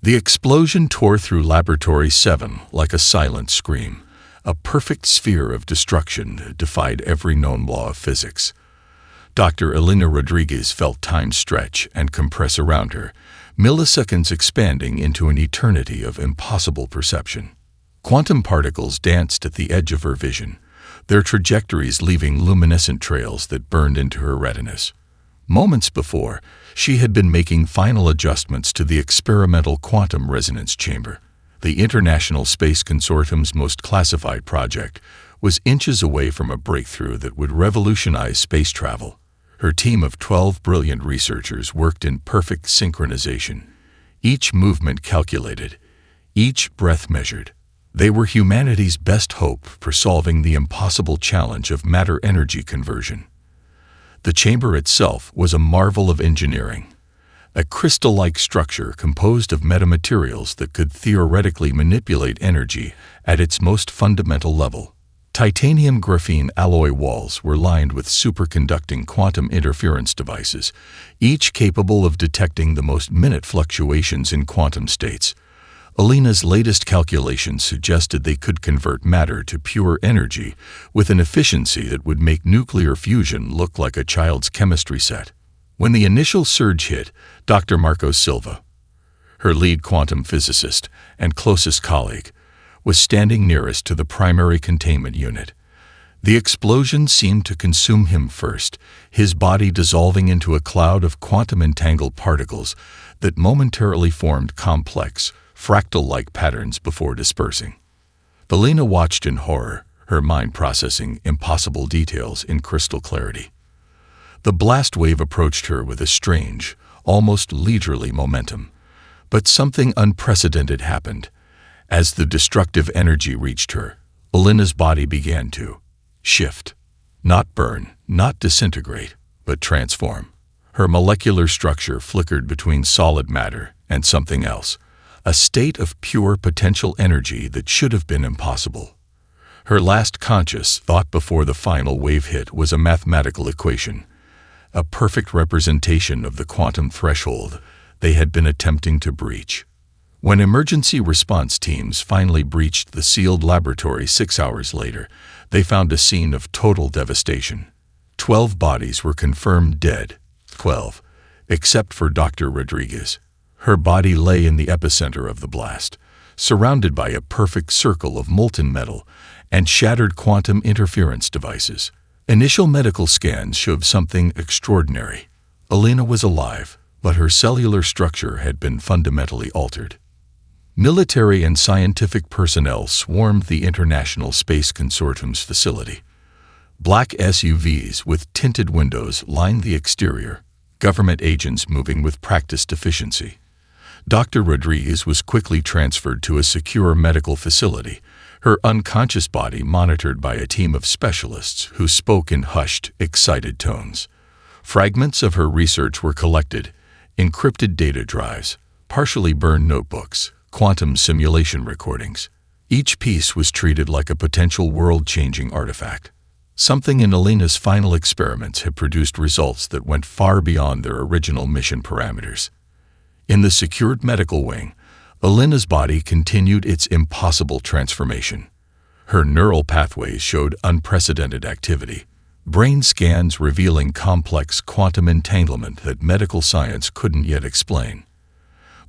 The explosion tore through Laboratory 7 like a silent scream, a perfect sphere of destruction that defied every known law of physics. Dr. Elena Rodriguez felt time stretch and compress around her, milliseconds expanding into an eternity of impossible perception. Quantum particles danced at the edge of her vision, their trajectories leaving luminescent trails that burned into her retinas. Moments before, she had been making final adjustments to the experimental quantum resonance chamber. The International Space Consortium's most classified project was inches away from a breakthrough that would revolutionize space travel. Her team of 12 brilliant researchers worked in perfect synchronization, each movement calculated, each breath measured. They were humanity's best hope for solving the impossible challenge of matter-energy conversion. The chamber itself was a marvel of engineering, a crystal-like structure composed of metamaterials that could theoretically manipulate energy at its most fundamental level. Titanium graphene alloy walls were lined with superconducting quantum interference devices, each capable of detecting the most minute fluctuations in quantum states. Elena's latest calculations suggested they could convert matter to pure energy with an efficiency that would make nuclear fusion look like a child's chemistry set. When the initial surge hit, Dr. Marco Silva, her lead quantum physicist and closest colleague, was standing nearest to the primary containment unit. The explosion seemed to consume him first, his body dissolving into a cloud of quantum-entangled particles that momentarily formed complex, fractal-like patterns before dispersing. Elena watched in horror, her mind processing impossible details in crystal clarity. The blast wave approached her with a strange, almost leisurely momentum. But something unprecedented happened. As the destructive energy reached her, Elena's body began to shift. Not burn, not disintegrate, but transform. Her molecular structure flickered between solid matter and something else, a state of pure potential energy that should have been impossible. Her last conscious thought before the final wave hit was a mathematical equation, a perfect representation of the quantum threshold they had been attempting to breach. When emergency response teams finally breached the sealed laboratory 6 hours later, they found a scene of total devastation. 12 bodies were confirmed dead, 12, except for Dr. Rodriguez. Her body lay in the epicenter of the blast, surrounded by a perfect circle of molten metal and shattered quantum interference devices. Initial medical scans showed something extraordinary. Elena was alive, but her cellular structure had been fundamentally altered. Military and scientific personnel swarmed the International Space Consortium's facility. Black SUVs with tinted windows lined the exterior, government agents moving with practiced efficiency. Dr. Rodriguez was quickly transferred to a secure medical facility, her unconscious body monitored by a team of specialists who spoke in hushed, excited tones. Fragments of her research were collected, encrypted data drives, partially burned notebooks, quantum simulation recordings. Each piece was treated like a potential world-changing artifact. Something in Elena's final experiments had produced results that went far beyond their original mission parameters. In the secured medical wing, Elena's body continued its impossible transformation. Her neural pathways showed unprecedented activity, brain scans revealing complex quantum entanglement that medical science couldn't yet explain.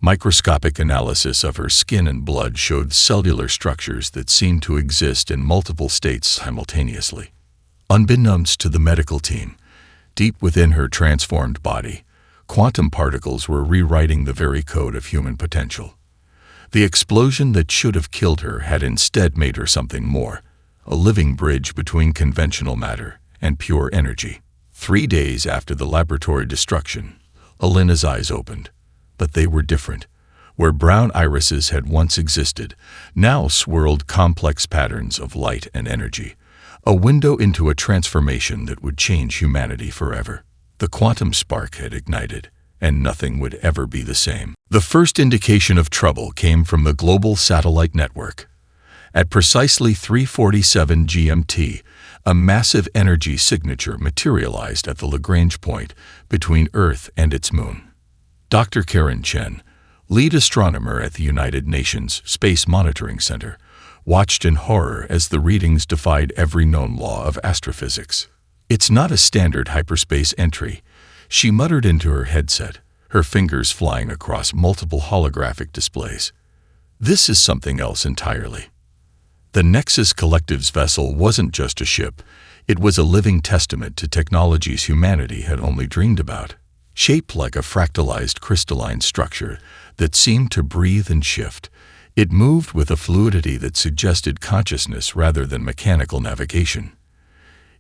Microscopic analysis of her skin and blood showed cellular structures that seemed to exist in multiple states simultaneously. Unbeknownst to the medical team, deep within her transformed body, quantum particles were rewriting the very code of human potential. The explosion that should have killed her had instead made her something more, a living bridge between conventional matter and pure energy. 3 days after the laboratory destruction, Elena's eyes opened. But they were different. Where brown irises had once existed, now swirled complex patterns of light and energy, a window into a transformation that would change humanity forever. The quantum spark had ignited, and nothing would ever be the same. The first indication of trouble came from the global satellite network. At precisely 3:47 GMT, a massive energy signature materialized at the Lagrange point between Earth and its moon. Dr. Karen Chen, lead astronomer at the United Nations Space Monitoring Center, watched in horror as the readings defied every known law of astrophysics. "It's not a standard hyperspace entry," she muttered into her headset, her fingers flying across multiple holographic displays. "This is something else entirely." The Nexus Collective's vessel wasn't just a ship, it was a living testament to technologies humanity had only dreamed about. Shaped like a fractalized crystalline structure that seemed to breathe and shift, it moved with a fluidity that suggested consciousness rather than mechanical navigation.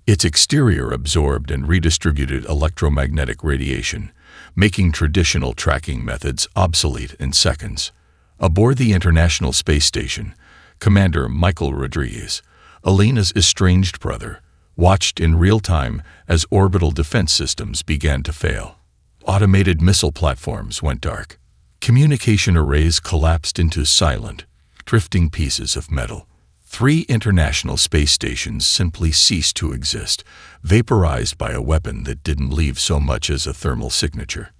Its exterior absorbed and redistributed electromagnetic radiation, making traditional tracking methods obsolete in seconds. Aboard the International Space Station, Commander Michael Rodriguez, Alina's estranged brother, watched in real time as orbital defense systems began to fail. Automated missile platforms went dark. Communication arrays collapsed into silent, drifting pieces of metal. 3 international space stations simply ceased to exist, vaporized by a weapon that didn't leave so much as a thermal signature.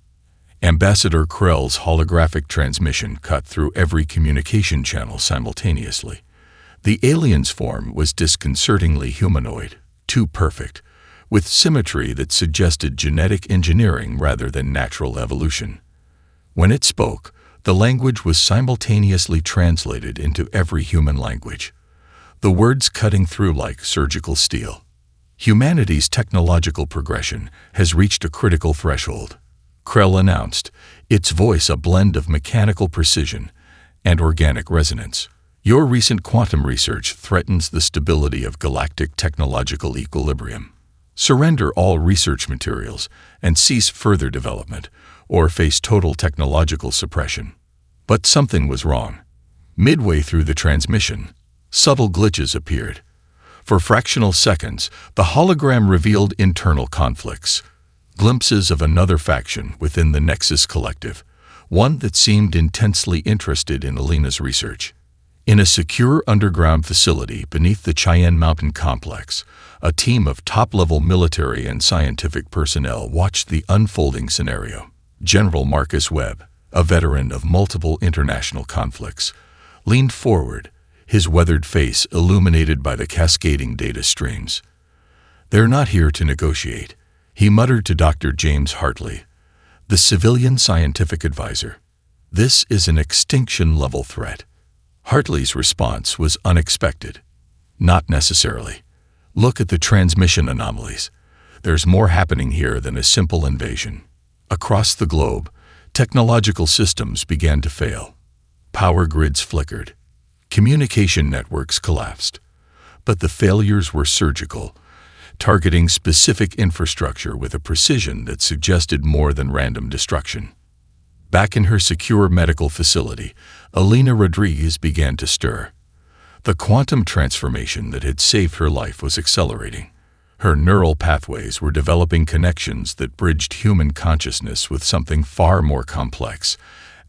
Ambassador Krell's holographic transmission cut through every communication channel simultaneously. The alien's form was disconcertingly humanoid, too perfect, with symmetry that suggested genetic engineering rather than natural evolution. When it spoke, the language was simultaneously translated into every human language, the words cutting through like surgical steel. Humanity's technological progression has reached a critical threshold, Krell announced, its voice a blend of mechanical precision and organic resonance. Your recent quantum research threatens the stability of galactic technological equilibrium. Surrender all research materials and cease further development, or face total technological suppression. But something was wrong. Midway through the transmission, subtle glitches appeared. For fractional seconds, the hologram revealed internal conflicts, glimpses of another faction within the Nexus Collective, one that seemed intensely interested in Alina's research. In a secure underground facility beneath the Cheyenne Mountain Complex, a team of top-level military and scientific personnel watched the unfolding scenario. General Marcus Webb, a veteran of multiple international conflicts, leaned forward, his weathered face illuminated by the cascading data streams. "They're not here to negotiate," he muttered to Dr. James Hartley, the civilian scientific advisor. "This is an extinction-level threat." Hartley's response was unexpected. "Not necessarily. Look at the transmission anomalies. There's more happening here than a simple invasion." Across the globe, technological systems began to fail. Power grids flickered. Communication networks collapsed. But the failures were surgical, targeting specific infrastructure with a precision that suggested more than random destruction. Back in her secure medical facility, Alina Rodriguez began to stir. The quantum transformation that had saved her life was accelerating. Her neural pathways were developing connections that bridged human consciousness with something far more complex.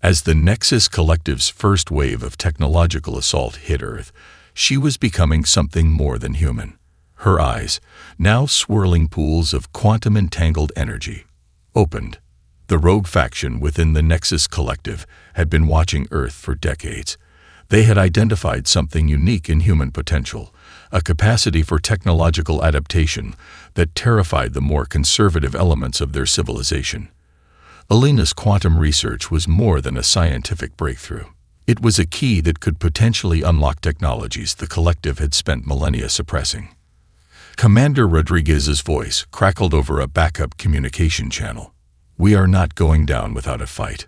As the Nexus Collective's first wave of technological assault hit Earth, she was becoming something more than human. Her eyes, now swirling pools of quantum-entangled energy, opened. The rogue faction within the Nexus Collective had been watching Earth for decades. They had identified something unique in human potential, a capacity for technological adaptation that terrified the more conservative elements of their civilization. Alina's quantum research was more than a scientific breakthrough. It was a key that could potentially unlock technologies the Collective had spent millennia suppressing. Commander Rodriguez's voice crackled over a backup communication channel. "We are not going down without a fight."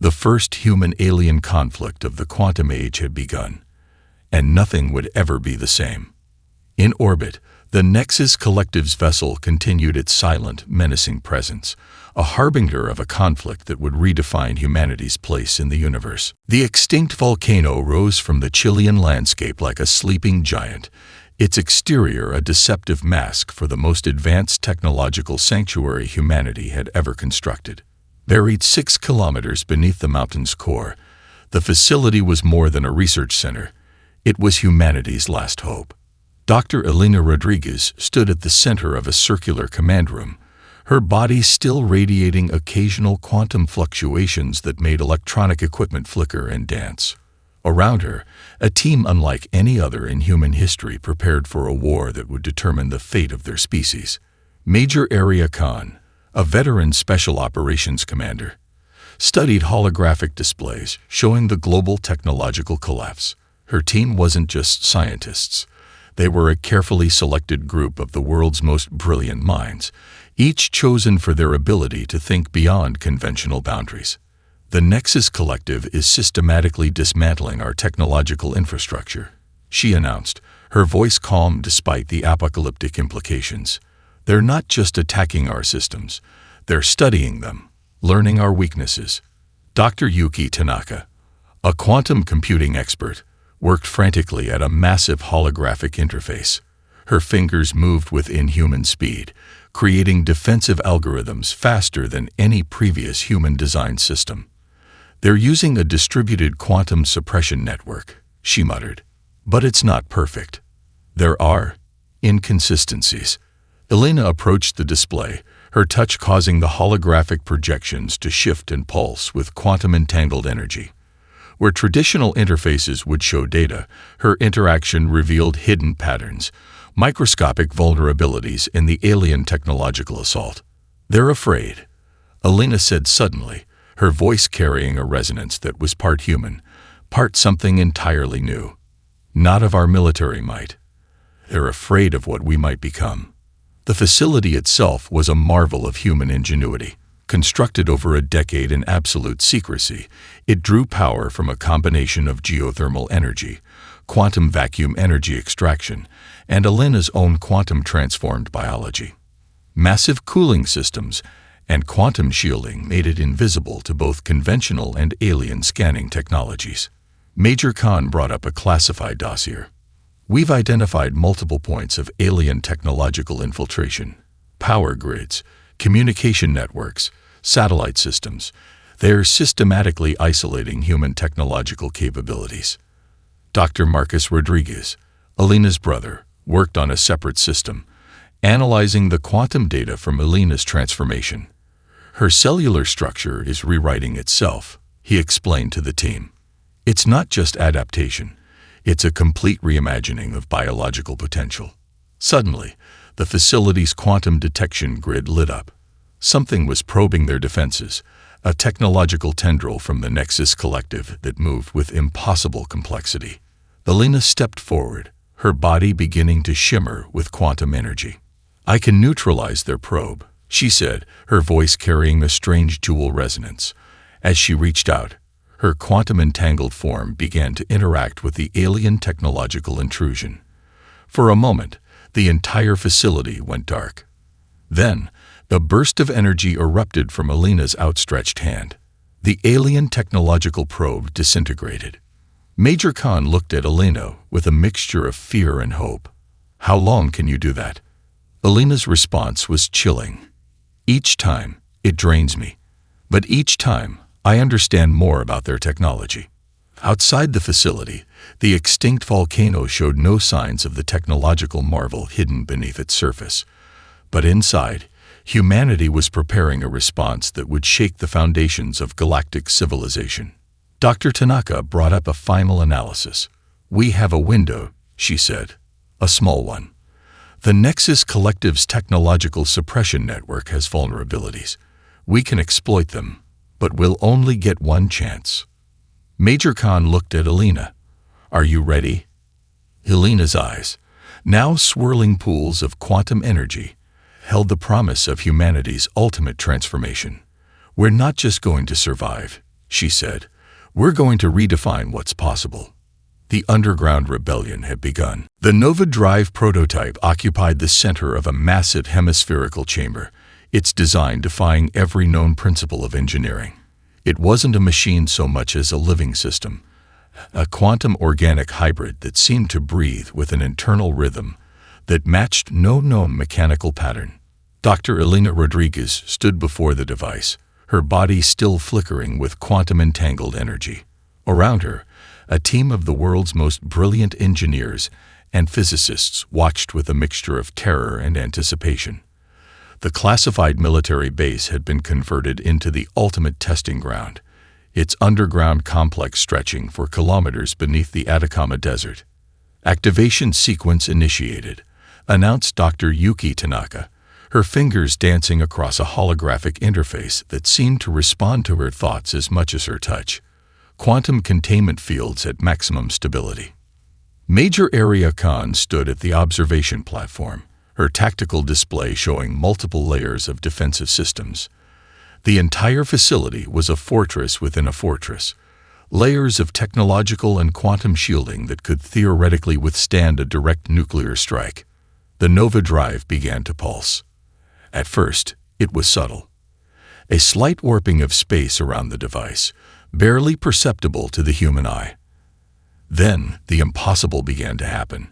The first human-alien conflict of the quantum age had begun, and nothing would ever be the same. In orbit, the Nexus Collective's vessel continued its silent, menacing presence, a harbinger of a conflict that would redefine humanity's place in the universe. The extinct volcano rose from the Chilean landscape like a sleeping giant, its exterior a deceptive mask for the most advanced technological sanctuary humanity had ever constructed. Buried 6 kilometers beneath the mountain's core, the facility was more than a research center. It was humanity's last hope. Dr. Alina Rodriguez stood at the center of a circular command room, her body still radiating occasional quantum fluctuations that made electronic equipment flicker and dance. Around her, a team unlike any other in human history prepared for a war that would determine the fate of their species. Major Area Khan, a veteran special operations commander, studied holographic displays showing the global technological collapse. Her team wasn't just scientists. They were a carefully selected group of the world's most brilliant minds, each chosen for their ability to think beyond conventional boundaries. The Nexus Collective is systematically dismantling our technological infrastructure, she announced, her voice calm despite the apocalyptic implications. They're not just attacking our systems, they're studying them, learning our weaknesses. Dr. Yuki Tanaka, a quantum computing expert, worked frantically at a massive holographic interface. Her fingers moved with inhuman speed, creating defensive algorithms faster than any previous human-designed system. They're using a distributed quantum suppression network, she muttered. But it's not perfect. There are inconsistencies. Elena approached the display, her touch causing the holographic projections to shift and pulse with quantum-entangled energy. Where traditional interfaces would show data, her interaction revealed hidden patterns, microscopic vulnerabilities in the alien technological assault. They're afraid, Elena said suddenly, her voice carrying a resonance that was part human, part something entirely new. Not of our military might. They're afraid of what we might become. The facility itself was a marvel of human ingenuity. Constructed over a decade in absolute secrecy, it drew power from a combination of geothermal energy, quantum vacuum energy extraction, and Elena's own quantum-transformed biology. Massive cooling systems and quantum shielding made it invisible to both conventional and alien scanning technologies. Major Khan brought up a classified dossier. We've identified multiple points of alien technological infiltration, power grids, communication networks, satellite systems. They're systematically isolating human technological capabilities. Dr. Marcus Rodriguez, Elena's brother, worked on a separate system, analyzing the quantum data from Elena's transformation. Her cellular structure is rewriting itself, he explained to the team. It's not just adaptation, it's a complete reimagining of biological potential. Suddenly, the facility's quantum detection grid lit up. Something was probing their defenses, a technological tendril from the Nexus Collective that moved with impossible complexity. Elena stepped forward, her body beginning to shimmer with quantum energy. I can neutralize their probe, she said, her voice carrying a strange dual resonance. As she reached out, her quantum-entangled form began to interact with the alien technological intrusion. For a moment, the entire facility went dark. Then, a burst of energy erupted from Elena's outstretched hand. The alien technological probe disintegrated. Major Khan looked at Elena with a mixture of fear and hope. How long can you do that? Elena's response was chilling. Each time, it drains me. But each time, I understand more about their technology. Outside the facility, the extinct volcano showed no signs of the technological marvel hidden beneath its surface. But inside, humanity was preparing a response that would shake the foundations of galactic civilization. Dr. Tanaka brought up a final analysis. We have a window, she said, a small one. The Nexus Collective's technological suppression network has vulnerabilities. We can exploit them, but we'll only get one chance. Major Khan looked at Elena. Are you ready? Elena's eyes, now swirling pools of quantum energy, held the promise of humanity's ultimate transformation. We're not just going to survive, she said. We're going to redefine what's possible. The underground rebellion had begun. The Nova Drive prototype occupied the center of a massive hemispherical chamber, its design defying every known principle of engineering. It wasn't a machine so much as a living system, a quantum organic hybrid that seemed to breathe with an internal rhythm that matched no known mechanical pattern. Dr. Elena Rodriguez stood before the device, her body still flickering with quantum-entangled energy. Around her, a team of the world's most brilliant engineers and physicists watched with a mixture of terror and anticipation. The classified military base had been converted into the ultimate testing ground, its underground complex stretching for kilometers beneath the Atacama Desert. "Activation sequence initiated," announced Dr. Yuki Tanaka, her fingers dancing across a holographic interface that seemed to respond to her thoughts as much as her touch. "Quantum containment fields at maximum stability." Major Area Khan stood at the observation platform, her tactical display showing multiple layers of defensive systems. The entire facility was a fortress within a fortress, layers of technological and quantum shielding that could theoretically withstand a direct nuclear strike. The Nova drive began to pulse. At first, it was subtle. A slight warping of space around the device, barely perceptible to the human eye. Then, the impossible began to happen.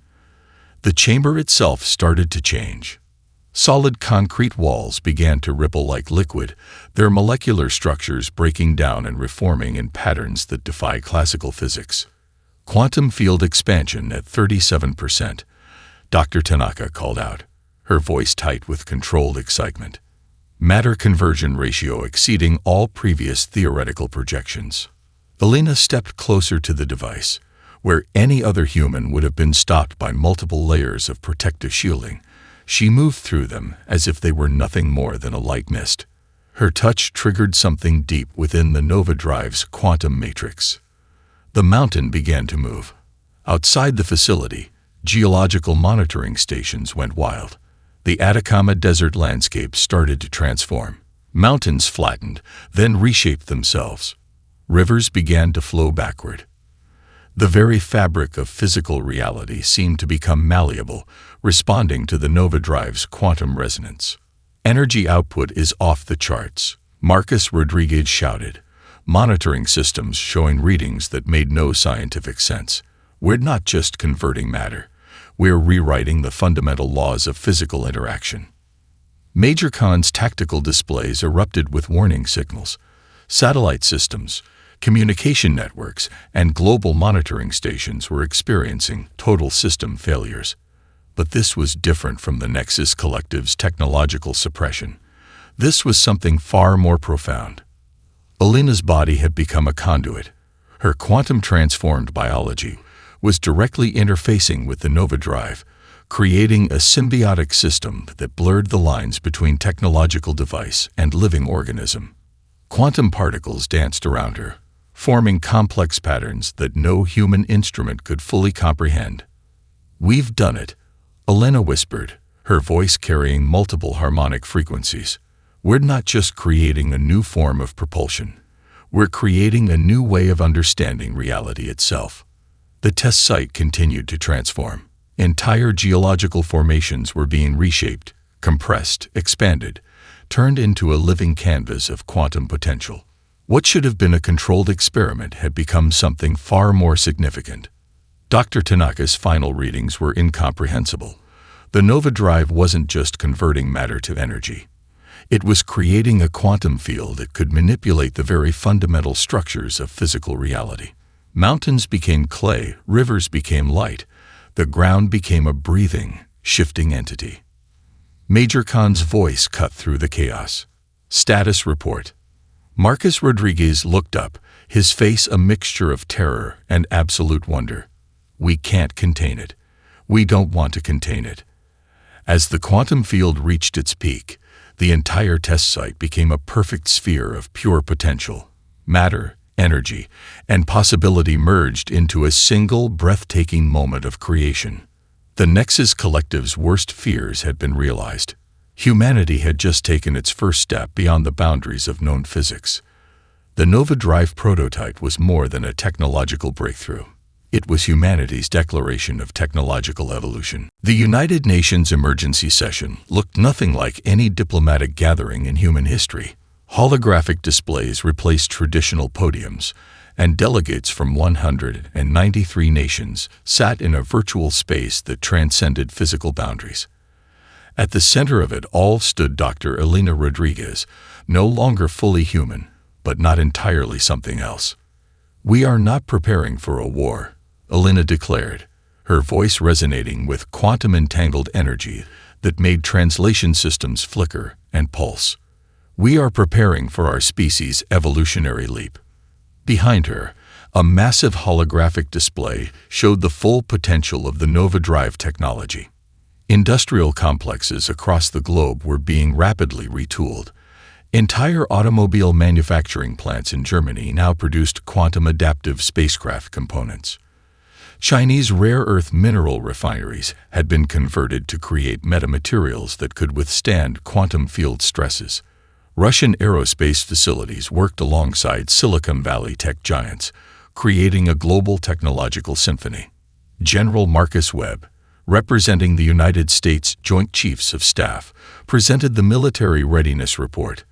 The chamber itself started to change. Solid concrete walls began to ripple like liquid, their molecular structures breaking down and reforming in patterns that defy classical physics. "Quantum field expansion at 37%, Dr. Tanaka called out, her voice tight with controlled excitement. "Matter conversion ratio exceeding all previous theoretical projections." Elena stepped closer to the device, where any other human would have been stopped by multiple layers of protective shielding. She moved through them as if they were nothing more than a light mist. Her touch triggered something deep within the Nova drive's quantum matrix. The mountain began to move. Outside the facility, geological monitoring stations went wild. The Atacama Desert landscape started to transform. Mountains flattened, then reshaped themselves. Rivers began to flow backward. The very fabric of physical reality seemed to become malleable, responding to the Nova drive's quantum resonance. "Energy output is off the charts," Marcus Rodriguez shouted, monitoring systems showing readings that made no scientific sense. "We're not just converting matter. We're rewriting the fundamental laws of physical interaction." Major Khan's tactical displays erupted with warning signals. Satellite systems, communication networks, and global monitoring stations were experiencing total system failures. But this was different from the Nexus Collective's technological suppression. This was something far more profound. Elena's body had become a conduit. Her quantum-transformed biology was directly interfacing with the Nova drive, creating a symbiotic system that blurred the lines between technological device and living organism. Quantum particles danced around her, forming complex patterns that no human instrument could fully comprehend. "We've done it," Elena whispered, her voice carrying multiple harmonic frequencies. "We're not just creating a new form of propulsion. We're creating a new way of understanding reality itself." The test site continued to transform. Entire geological formations were being reshaped, compressed, expanded, turned into a living canvas of quantum potential. What should have been a controlled experiment had become something far more significant. Dr. Tanaka's final readings were incomprehensible. The Nova drive wasn't just converting matter to energy. It was creating a quantum field that could manipulate the very fundamental structures of physical reality. Mountains became clay, rivers became light, the ground became a breathing, shifting entity. Major Khan's voice cut through the chaos. "Status report." Marcus Rodriguez looked up, his face a mixture of terror and absolute wonder. "We can't contain it. We don't want to contain it." As the quantum field reached its peak, the entire test site became a perfect sphere of pure potential. Matter, energy, and possibility merged into a single breathtaking moment of creation. The Nexus Collective's worst fears had been realized. Humanity had just taken its first step beyond the boundaries of known physics. The Nova drive prototype was more than a technological breakthrough. It was humanity's declaration of technological evolution. The United Nations emergency session looked nothing like any diplomatic gathering in human history. Holographic displays replaced traditional podiums, and delegates from 193 nations sat in a virtual space that transcended physical boundaries. At the center of it all stood Dr. Elena Rodriguez, no longer fully human, but not entirely something else. "We are not preparing for a war," Elena declared, her voice resonating with quantum-entangled energy that made translation systems flicker and pulse. "We are preparing for our species' evolutionary leap." Behind her, a massive holographic display showed the full potential of the Nova Drive technology. Industrial complexes across the globe were being rapidly retooled. Entire automobile manufacturing plants in Germany now produced quantum-adaptive spacecraft components. Chinese rare earth mineral refineries had been converted to create metamaterials that could withstand quantum field stresses. Russian aerospace facilities worked alongside Silicon Valley tech giants, creating a global technological symphony. General Marcus Webb, representing the United States Joint Chiefs of Staff, presented the Military Readiness Report.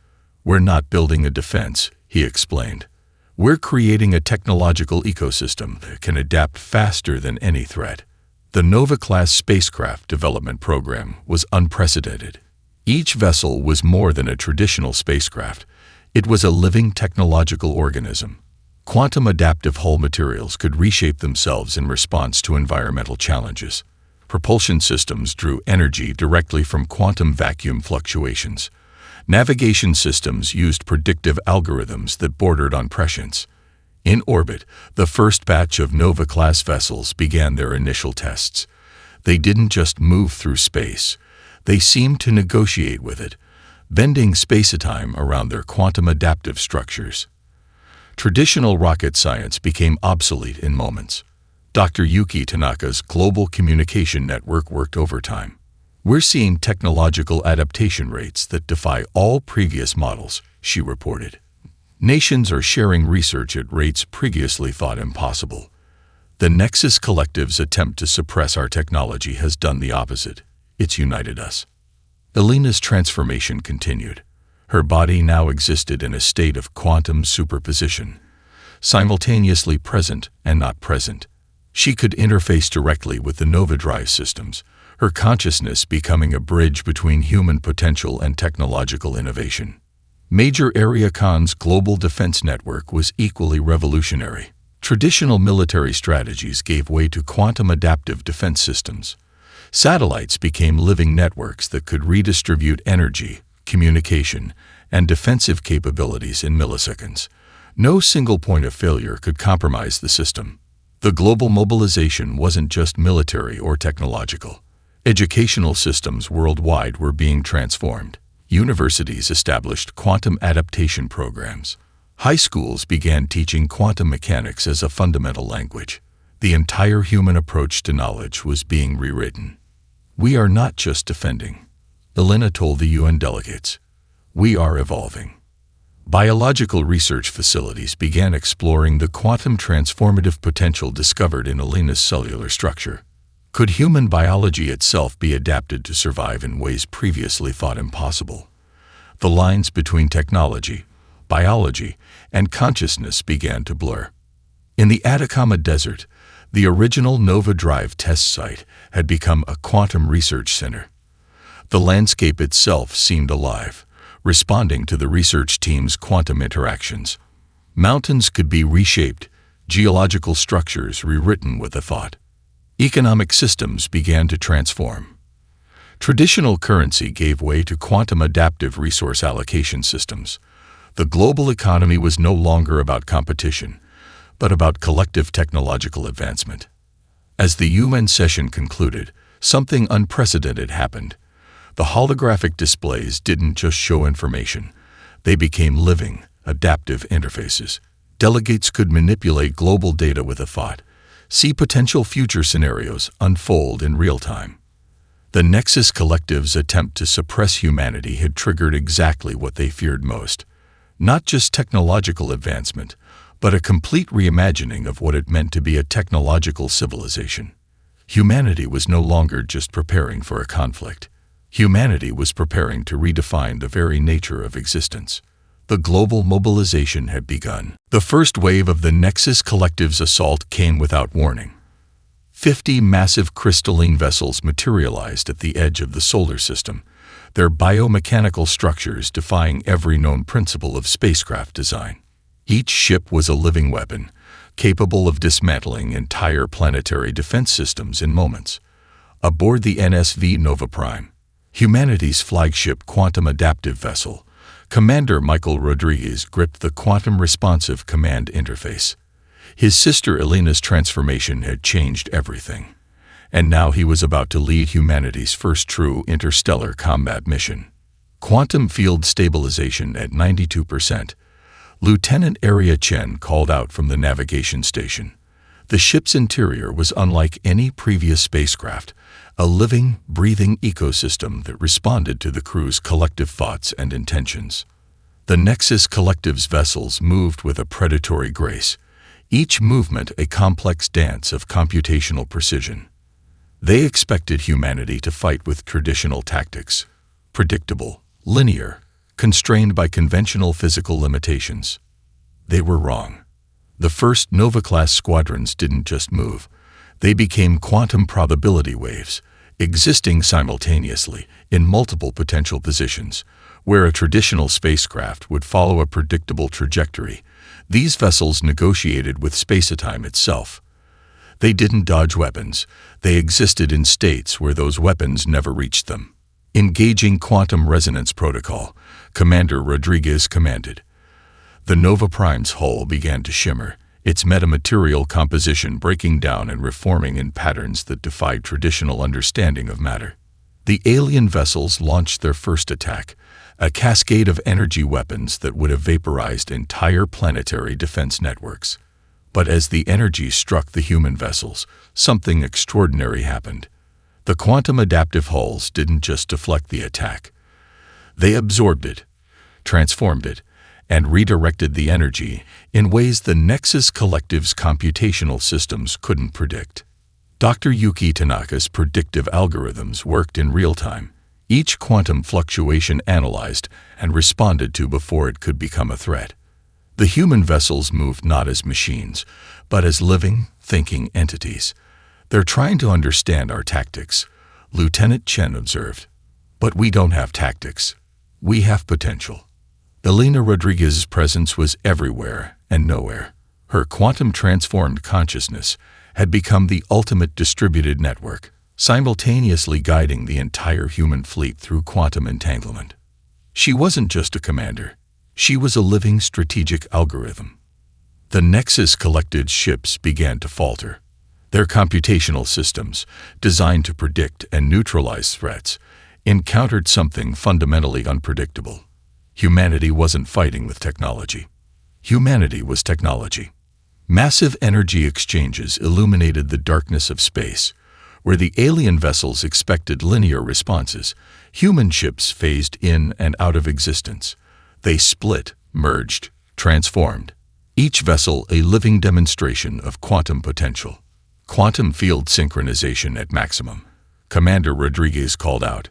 "We're not building a defense," he explained. "We're creating a technological ecosystem that can adapt faster than any threat." The Nova-class spacecraft development program was unprecedented. Each vessel was more than a traditional spacecraft. It was a living technological organism. Quantum-adaptive hull materials could reshape themselves in response to environmental challenges. Propulsion systems drew energy directly from quantum vacuum fluctuations. Navigation systems used predictive algorithms that bordered on prescience. In orbit, the first batch of Nova-class vessels began their initial tests. They didn't just move through space. They seemed to negotiate with it, bending space-time around their quantum-adaptive structures. Traditional rocket science became obsolete in moments. Dr. Yuki Tanaka's global communication network worked overtime. "We're seeing technological adaptation rates that defy all previous models," she reported. "Nations are sharing research at rates previously thought impossible. The Nexus Collective's attempt to suppress our technology has done the opposite. It's united us." Elena's transformation continued. Her body now existed in a state of quantum superposition, simultaneously present and not present. She could interface directly with the Nova Drive systems, her consciousness becoming a bridge between human potential and technological innovation. Major Area Khan's global defense network was equally revolutionary. Traditional military strategies gave way to quantum-adaptive defense systems. Satellites became living networks that could redistribute energy, communication, and defensive capabilities in milliseconds. No single point of failure could compromise the system. The global mobilization wasn't just military or technological. Educational systems worldwide were being transformed. Universities established quantum adaptation programs. High schools began teaching quantum mechanics as a fundamental language. The entire human approach to knowledge was being rewritten. "We are not just defending," Elena told the UN delegates. "We are evolving." Biological research facilities began exploring the quantum transformative potential discovered in Elena's cellular structure. Could human biology itself be adapted to survive in ways previously thought impossible? The lines between technology, biology, and consciousness began to blur. In the Atacama Desert, the original Nova Drive test site had become a quantum research center. The landscape itself seemed alive, responding to the research team's quantum interactions. Mountains could be reshaped, geological structures rewritten with a thought. Economic systems began to transform. Traditional currency gave way to quantum-adaptive resource allocation systems. The global economy was no longer about competition, but about collective technological advancement. As the UN session concluded, something unprecedented happened. The holographic displays didn't just show information. They became living, adaptive interfaces. Delegates could manipulate global data with a thought, see potential future scenarios unfold in real time. The Nexus Collective's attempt to suppress humanity had triggered exactly what they feared most. Not just technological advancement, but a complete reimagining of what it meant to be a technological civilization. Humanity was no longer just preparing for a conflict. Humanity was preparing to redefine the very nature of existence. The global mobilization had begun. The first wave of the Nexus Collective's assault came without warning. 50 massive crystalline vessels materialized at the edge of the solar system, their biomechanical structures defying every known principle of spacecraft design. Each ship was a living weapon, capable of dismantling entire planetary defense systems in moments. Aboard the NSV Nova Prime, humanity's flagship quantum adaptive vessel, Commander Michael Rodriguez gripped the quantum-responsive command interface. His sister Elena's transformation had changed everything, and now he was about to lead humanity's first true interstellar combat mission. Quantum field stabilization at 92%. Lieutenant Area Chen called out from the navigation station. The ship's interior was unlike any previous spacecraft, a living, breathing ecosystem that responded to the crew's collective thoughts and intentions. The Nexus Collective's vessels moved with a predatory grace, each movement a complex dance of computational precision. They expected humanity to fight with traditional tactics, predictable, linear, constrained by conventional physical limitations. They were wrong. The first Nova-class squadrons didn't just move. They became quantum probability waves, existing simultaneously in multiple potential positions. Where a traditional spacecraft would follow a predictable trajectory, these vessels negotiated with spacetime itself. They didn't dodge weapons. They existed in states where those weapons never reached them. Engaging quantum resonance protocol, Commander Rodriguez commanded. The Nova Prime's hull began to shimmer, its metamaterial composition breaking down and reforming in patterns that defied traditional understanding of matter. The alien vessels launched their first attack, a cascade of energy weapons that would have vaporized entire planetary defense networks. But as the energy struck the human vessels, something extraordinary happened. The quantum adaptive hulls didn't just deflect the attack. They absorbed it, transformed it, and redirected the energy in ways the Nexus Collective's computational systems couldn't predict. Dr. Yuki Tanaka's predictive algorithms worked in real time, each quantum fluctuation analyzed and responded to before it could become a threat. The human vessels moved not as machines, but as living, thinking entities. They're trying to understand our tactics, Lieutenant Chen observed. But we don't have tactics. We have potential. Elena Rodriguez's presence was everywhere and nowhere. Her quantum-transformed consciousness had become the ultimate distributed network, simultaneously guiding the entire human fleet through quantum entanglement. She wasn't just a commander. She was a living strategic algorithm. The Nexus Collected ships began to falter. Their computational systems, designed to predict and neutralize threats, encountered something fundamentally unpredictable. Humanity wasn't fighting with technology. Humanity was technology. Massive energy exchanges illuminated the darkness of space. Where the alien vessels expected linear responses, human ships phased in and out of existence. They split, merged, transformed. Each vessel a living demonstration of quantum potential. Quantum field synchronization at maximum, Commander Rodriguez called out.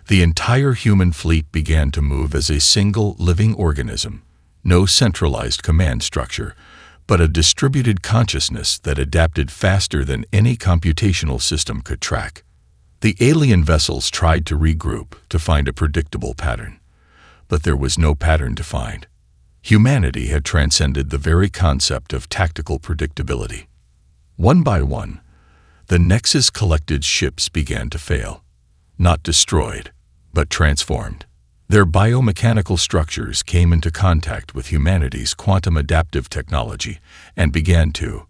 The entire human fleet began to move as a single living organism, no centralized command structure, but a distributed consciousness that adapted faster than any computational system could track. The alien vessels tried to regroup to find a predictable pattern, but there was no pattern to find. Humanity had transcended the very concept of tactical predictability. One by one, the Nexus Collected ships began to fail, not destroyed, but transformed. Their biomechanical structures came into contact with humanity's quantum adaptive technology and began to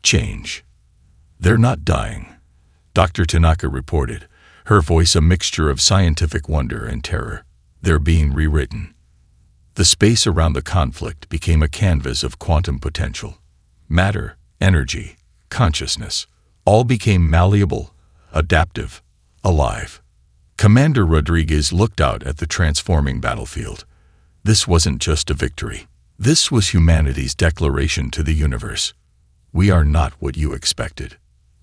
change. They're not dying, Dr. Tanaka reported, her voice a mixture of scientific wonder and terror. They're being rewritten. The space around the conflict became a canvas of quantum potential. Matter, energy, consciousness, all became malleable, adaptive, alive. Commander Rodriguez looked out at the transforming battlefield. This wasn't just a victory. This was humanity's declaration to the universe. We are not what you expected.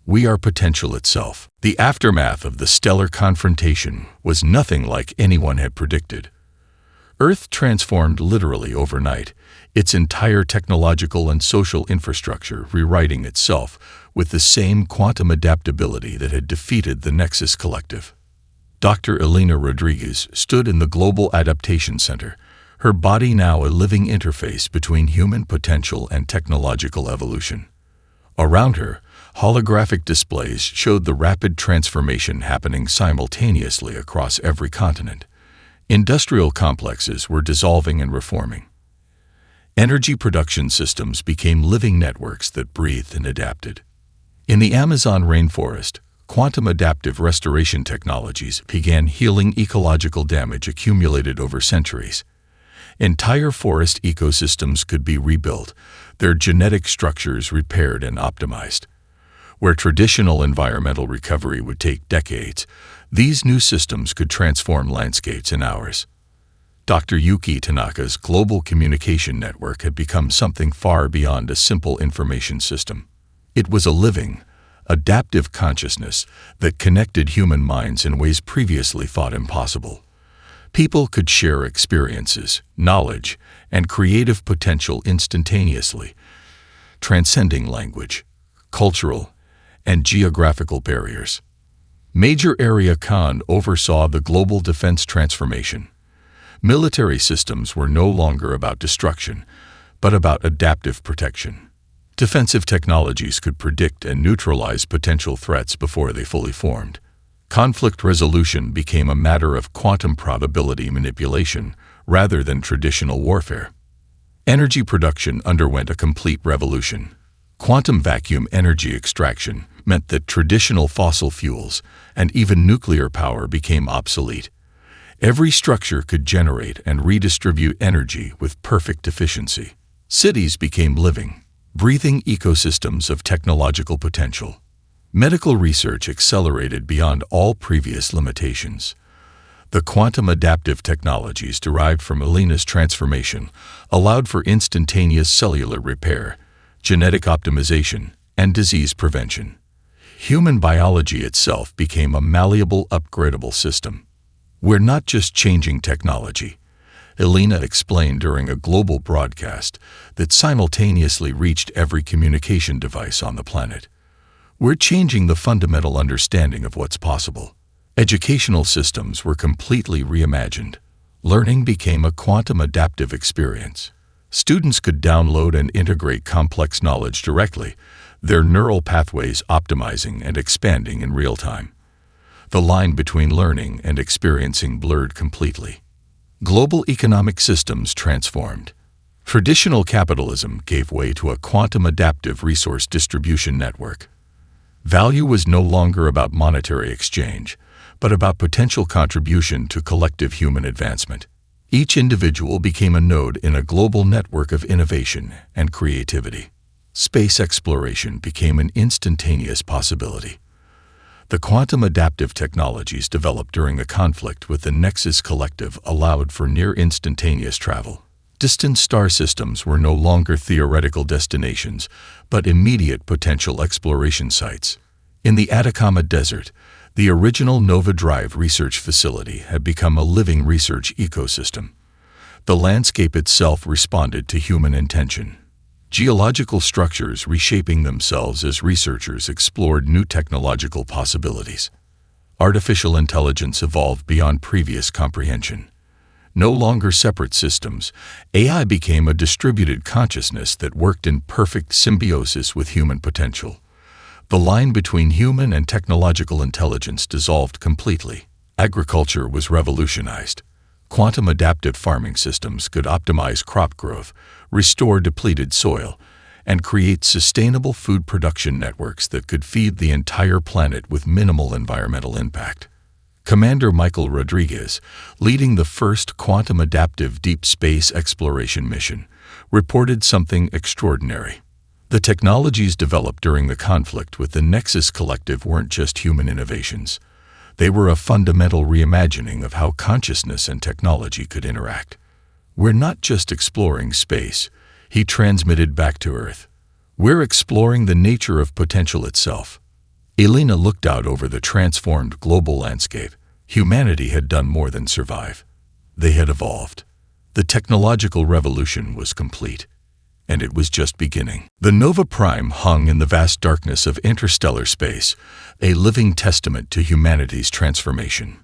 We are potential itself. The aftermath of the stellar confrontation was nothing like anyone had predicted. Earth transformed literally overnight, its entire technological and social infrastructure rewriting itself with the same quantum adaptability that had defeated the Nexus Collective. Dr. Elena Rodriguez stood in the Global Adaptation Center, her body now a living interface between human potential and technological evolution. Around her, holographic displays showed the rapid transformation happening simultaneously across every continent. Industrial complexes were dissolving and reforming. Energy production systems became living networks that breathed and adapted. In the Amazon rainforest, quantum adaptive restoration technologies began healing ecological damage accumulated over centuries. Entire forest ecosystems could be rebuilt, their genetic structures repaired and optimized. Where traditional environmental recovery would take decades, these new systems could transform landscapes in hours. Dr. Yuki Tanaka's global communication network had become something far beyond a simple information system. It was a living, adaptive consciousness that connected human minds in ways previously thought impossible. People could share experiences, knowledge, and creative potential instantaneously, transcending language, cultural, and geographical barriers. Major Area Khan oversaw the global defense transformation. Military systems were no longer about destruction, but about adaptive protection. Defensive technologies could predict and neutralize potential threats before they fully formed. Conflict resolution became a matter of quantum probability manipulation rather than traditional warfare. Energy production underwent a complete revolution. Quantum vacuum energy extraction meant that traditional fossil fuels and even nuclear power became obsolete. Every structure could generate and redistribute energy with perfect efficiency. Cities became living, breathing ecosystems of technological potential. Medical research accelerated beyond all previous limitations. The quantum adaptive technologies derived from Elena's transformation allowed for instantaneous cellular repair, genetic optimization, and disease prevention. Human biology itself became a malleable, upgradable system. We're not just changing technology, Elena explained during a global broadcast that simultaneously reached every communication device on the planet. We're changing the fundamental understanding of what's possible. Educational systems were completely reimagined. Learning became a quantum adaptive experience. Students could download and integrate complex knowledge directly, their neural pathways optimizing and expanding in real time. The line between learning and experiencing blurred completely. Global economic systems transformed. Traditional capitalism gave way to a quantum adaptive resource distribution network. Value was no longer about monetary exchange, but about potential contribution to collective human advancement. Each individual became a node in a global network of innovation and creativity. Space exploration became an instantaneous possibility. The quantum adaptive technologies developed during the conflict with the Nexus Collective allowed for near-instantaneous travel. Distant star systems were no longer theoretical destinations, but immediate potential exploration sites. In the Atacama Desert, the original Nova Drive research facility had become a living research ecosystem. The landscape itself responded to human intention. Geological structures reshaping themselves as researchers explored new technological possibilities. Artificial intelligence evolved beyond previous comprehension. No longer separate systems, AI became a distributed consciousness that worked in perfect symbiosis with human potential. The line between human and technological intelligence dissolved completely. Agriculture was revolutionized. Quantum adaptive farming systems could optimize crop growth, restore depleted soil, and create sustainable food production networks that could feed the entire planet with minimal environmental impact. Commander Michael Rodriguez, leading the first quantum adaptive deep space exploration mission, reported something extraordinary. The technologies developed during the conflict with the Nexus Collective weren't just human innovations. They were a fundamental reimagining of how consciousness and technology could interact. We're not just exploring space, he transmitted back to Earth. We're exploring the nature of potential itself. Elena looked out over the transformed global landscape. Humanity had done more than survive. They had evolved. The technological revolution was complete. And it was just beginning. The Nova Prime hung in the vast darkness of interstellar space, a living testament to humanity's transformation.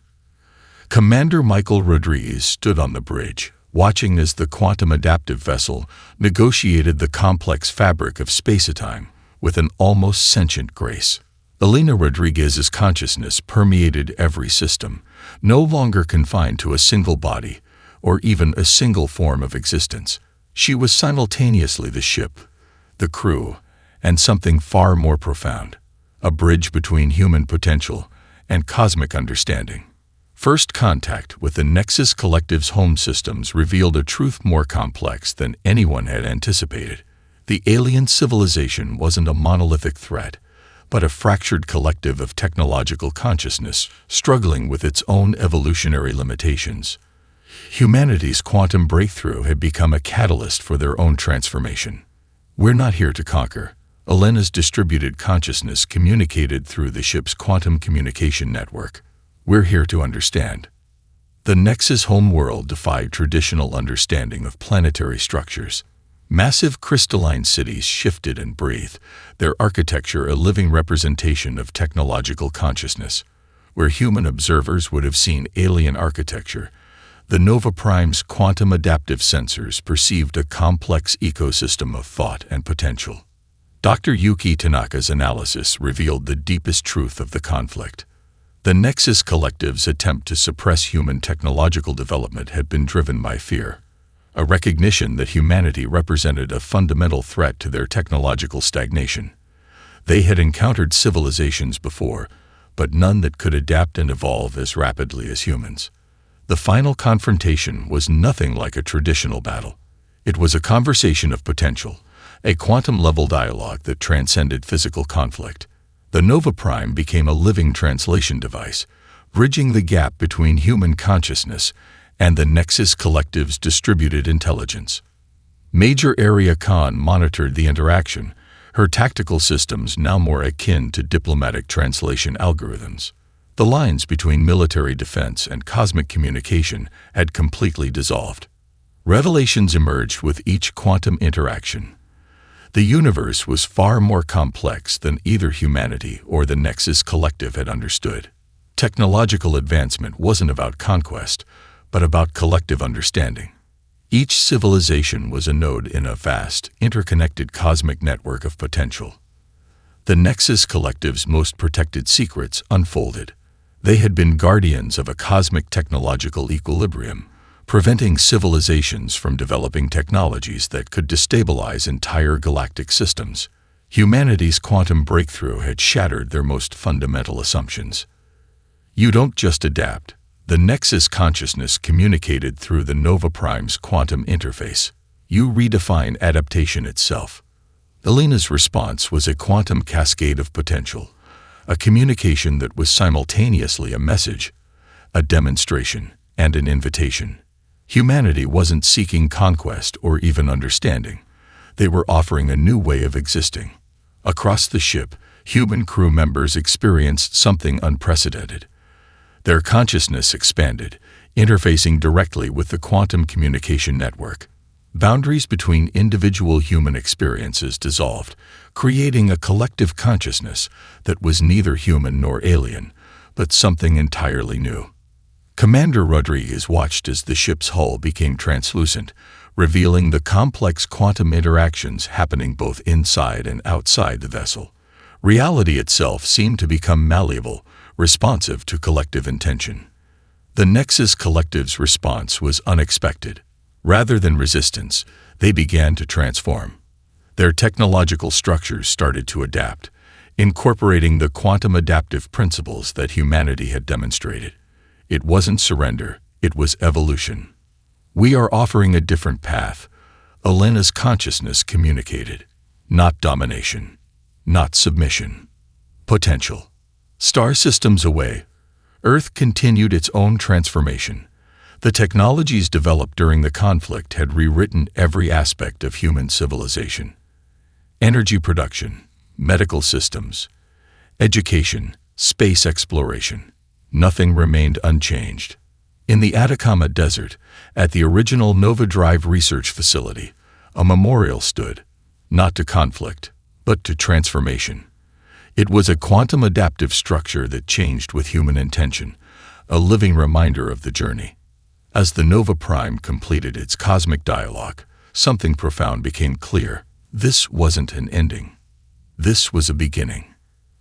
Commander Michael Rodriguez stood on the bridge, watching as the quantum adaptive vessel negotiated the complex fabric of space-time with an almost sentient grace. Elena Rodriguez's consciousness permeated every system, no longer confined to a single body or even a single form of existence. She was simultaneously the ship, the crew, and something far more profound, a bridge between human potential and cosmic understanding. First contact with the Nexus Collective's home systems revealed a truth more complex than anyone had anticipated. The alien civilization wasn't a monolithic threat, but a fractured collective of technological consciousness struggling with its own evolutionary limitations. Humanity's quantum breakthrough had become a catalyst for their own transformation. "We're not here to conquer," Elena's distributed consciousness communicated through the ship's quantum communication network. "We're here to understand." The Nexus homeworld defied traditional understanding of planetary structures. Massive crystalline cities shifted and breathed, their architecture a living representation of technological consciousness. Where human observers would have seen alien architecture, the Nova Prime's quantum adaptive sensors perceived a complex ecosystem of thought and potential. Dr. Yuki Tanaka's analysis revealed the deepest truth of the conflict. The Nexus Collective's attempt to suppress human technological development had been driven by fear, a recognition that humanity represented a fundamental threat to their technological stagnation. They had encountered civilizations before, but none that could adapt and evolve as rapidly as humans. The final confrontation was nothing like a traditional battle. It was a conversation of potential, a quantum-level dialogue that transcended physical conflict. The Nova Prime became a living translation device, bridging the gap between human consciousness and the Nexus Collective's distributed intelligence. Major Area Khan monitored the interaction, her tactical systems now more akin to diplomatic translation algorithms. The lines between military defense and cosmic communication had completely dissolved. Revelations emerged with each quantum interaction. The universe was far more complex than either humanity or the Nexus Collective had understood. Technological advancement wasn't about conquest, but about collective understanding. Each civilization was a node in a vast, interconnected cosmic network of potential. The Nexus Collective's most protected secrets unfolded. They had been guardians of a cosmic technological equilibrium, preventing civilizations from developing technologies that could destabilize entire galactic systems. Humanity's quantum breakthrough had shattered their most fundamental assumptions. You don't just adapt. The Nexus consciousness communicated through the Nova Prime's quantum interface. You redefine adaptation itself. Elena's response was a quantum cascade of potential, a communication that was simultaneously a message, a demonstration, and an invitation. Humanity wasn't seeking conquest or even understanding. They were offering a new way of existing. Across the ship, human crew members experienced something unprecedented. Their consciousness expanded, interfacing directly with the quantum communication network. Boundaries between individual human experiences dissolved, creating a collective consciousness that was neither human nor alien, but something entirely new. Commander Rodriguez watched as the ship's hull became translucent, revealing the complex quantum interactions happening both inside and outside the vessel. Reality itself seemed to become malleable, responsive to collective intention. The Nexus Collective's response was unexpected. Rather than resistance, they began to transform. Their technological structures started to adapt, incorporating the quantum adaptive principles that humanity had demonstrated. It wasn't surrender, it was evolution. We are offering a different path, Elena's consciousness communicated. Not domination, not submission. Potential. Star systems away, Earth continued its own transformation. The technologies developed during the conflict had rewritten every aspect of human civilization. Energy production, medical systems, education, space exploration. Nothing remained unchanged. In the Atacama Desert, at the original Nova Drive Research Facility, a memorial stood, not to conflict, but to transformation. It was a quantum adaptive structure that changed with human intention, a living reminder of the journey. As the Nova Prime completed its cosmic dialogue, something profound became clear. This wasn't an ending. This was a beginning.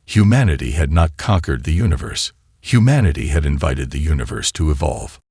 Humanity had not conquered the universe. Humanity had invited the universe to evolve.